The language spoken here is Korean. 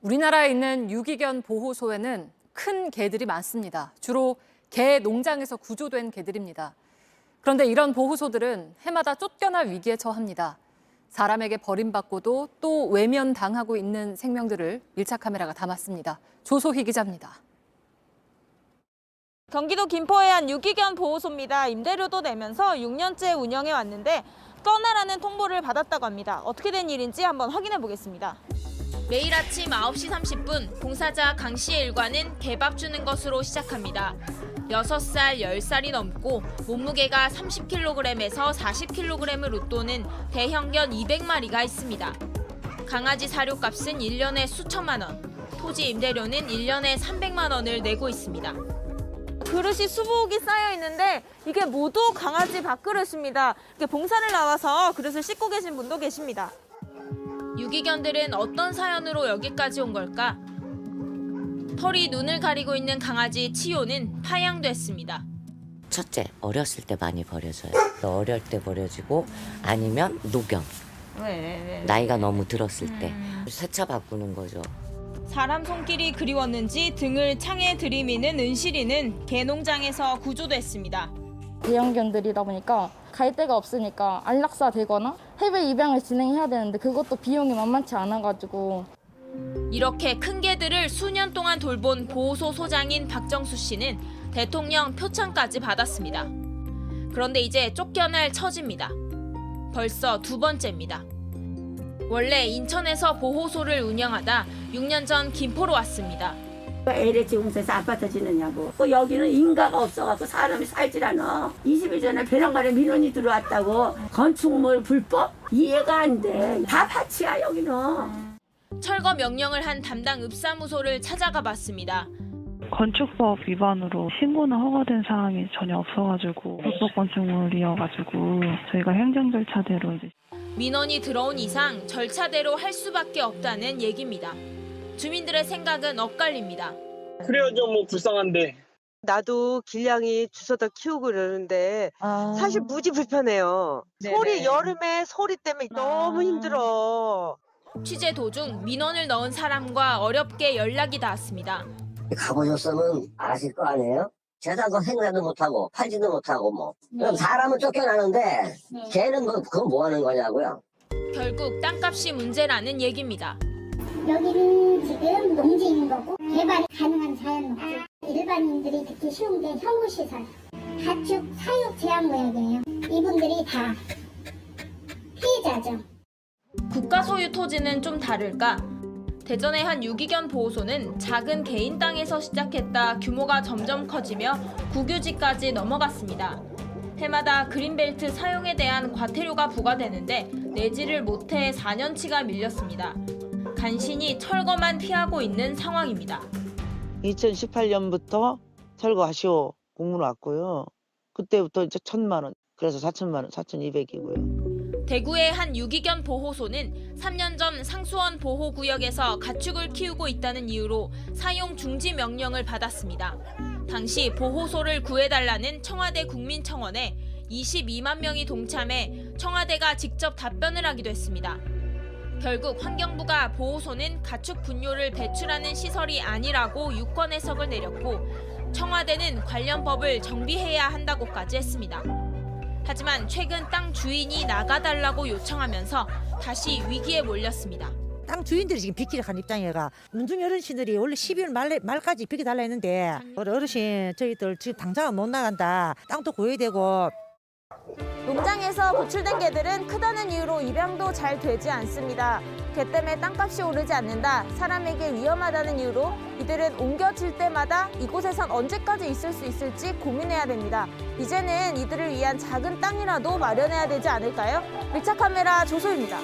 우리나라에 있는 유기견 보호소에는 큰 개들이 많습니다. 주로 개 농장에서 구조된 개들입니다. 그런데 이런 보호소들은 해마다 쫓겨날 위기에 처합니다. 사람에게 버림받고도 또 외면당하고 있는 생명들을 밀착 카메라가 담았습니다. 조소희 기자입니다. 경기도 김포의 한 유기견 보호소입니다. 임대료도 내면서 6년째 운영해 왔는데 떠나라는 통보를 받았다고 합니다. 어떻게 된 일인지 한번 확인해 보겠습니다. 매일 아침 9시 30분 봉사자 강 씨의 일과는 개밥 주는 것으로 시작합니다. 6살, 10살이 넘고 몸무게가 30kg에서 40kg을 웃도는 대형견 200마리가 있습니다. 강아지 사료값은 1년에 수천만 원, 토지 임대료는 1년에 300만 원을 내고 있습니다. 그릇이 수북이 쌓여 있는데 이게 모두 강아지 밥그릇입니다. 이렇게 봉사를 나와서 그릇을 씻고 계신 분도 계십니다. 유기견들은 어떤 사연으로 여기까지 온 걸까? 털이 눈을 가리고 있는 강아지 치요는 파양됐습니다. 첫째, 어렸을 때 많이 버려져요. 어릴 때 버려지고 아니면 노경. 왜? 나이가 너무 들었을 때 세차 바꾸는 거죠. 사람 손길이 그리웠는지 등을 창에 들이미는 은실이는 개농장에서 구조됐습니다. 대형견들이다 보니까 갈 데가 없으니까 안락사 되거나 해외 입양을 진행해야 되는데 그것도 비용이 만만치 않아가지고. 이렇게 큰 개들을 수년 동안 돌본 보호소 소장인 박정수 씨는 대통령 표창까지 받았습니다. 그런데 이제 쫓겨날 처지입니다. 벌써 두 번째입니다. 원래 인천에서 보호소를 운영하다 6년 전 김포로 왔습니다. LH 공사에서 아파트 짓느냐고. 여기는 인가가 없어갖고 사람이 살질 않아. 20일 전에 배낭가에 민원이 들어왔다고. 건축물 불법? 이해가 안 돼. 다 밭이야 여기는. 철거 명령을 한 담당 읍사무소를 찾아가 봤습니다. 건축법 위반으로 신고는 허가된 사항이 전혀 없어가지고 불법 건축물이어가지고 저희가 행정 절차대로 이제 민원이 들어온 이상 절차대로 할 수밖에 없다는 얘기입니다. 주민들의 생각은 엇갈립니다. 그래야죠, 뭐 불쌍한데. 나도 길냥이 주워다 키우고 그러는데 사실 무지 불편해요. 네네. 소리 여름에 소리 때문에 너무 힘들어. 취재 도중 민원을 넣은 사람과 어렵게 연락이 닿았습니다. 가보셨으면 아실 거 아니에요? 재산도 행사도 못하고 팔지도 못하고 뭐. 그럼 사람은 쫓겨나는데 걔는 그건 뭐 하는 거냐고요. 결국 땅값이 문제라는 얘기입니다. 여기는 지금 농지인 거고 개발이 가능한 자연농지. 일반인들이 듣기 쉬운 게 혐오시설, 가축 사육 제한구역이에요. 이분들이 다 피해자죠. 국가 소유 토지는 좀 다를까? 대전의 한 유기견 보호소는 작은 개인 땅에서 시작했다 규모가 점점 커지며 국유지까지 넘어갔습니다. 해마다 그린벨트 사용에 대한 과태료가 부과되는데 내지를 못해 4년치가 밀렸습니다. 간신히 철거만 피하고 있는 상황입니다. 2018년부터 철거하시오 공문 왔고요. 그때부터 이제 1,000만 원. 그래서 4,000만 원, 4,200이고요. 대구의 한 유기견 보호소는 3년 전 상수원 보호구역에서 가축을 키우고 있다는 이유로 사용 중지 명령을 받았습니다. 당시 보호소를 구해달라는 청와대 국민청원에 22만 명이 동참해 청와대가 직접 답변을 하기도 했습니다. 결국 환경부가 보호소는 가축 분뇨를 배출하는 시설이 아니라고 유권 해석을 내렸고 청와대는 관련 법을 정비해야 한다고까지 했습니다. 하지만 최근 땅 주인이 나가달라고 요청하면서 다시 위기에 몰렸습니다. 땅 주인들이 지금 비키려 한 입장이라 문중이 어르신들이 원래 12월 말까지 비켜달라 했는데 어르신 저희들 지금 당장은 못 나간다. 땅도 구해야 되고. 농장에서 구출된 개들은 크다는 이유로 입양도 잘 되지 않습니다. 개 때문에 땅값이 오르지 않는다, 사람에게 위험하다는 이유로 이들은 옮겨질 때마다 이곳에선 언제까지 있을 수 있을지 고민해야 됩니다. 이제는 이들을 위한 작은 땅이라도 마련해야 되지 않을까요? 밀착 카메라 조소입니다.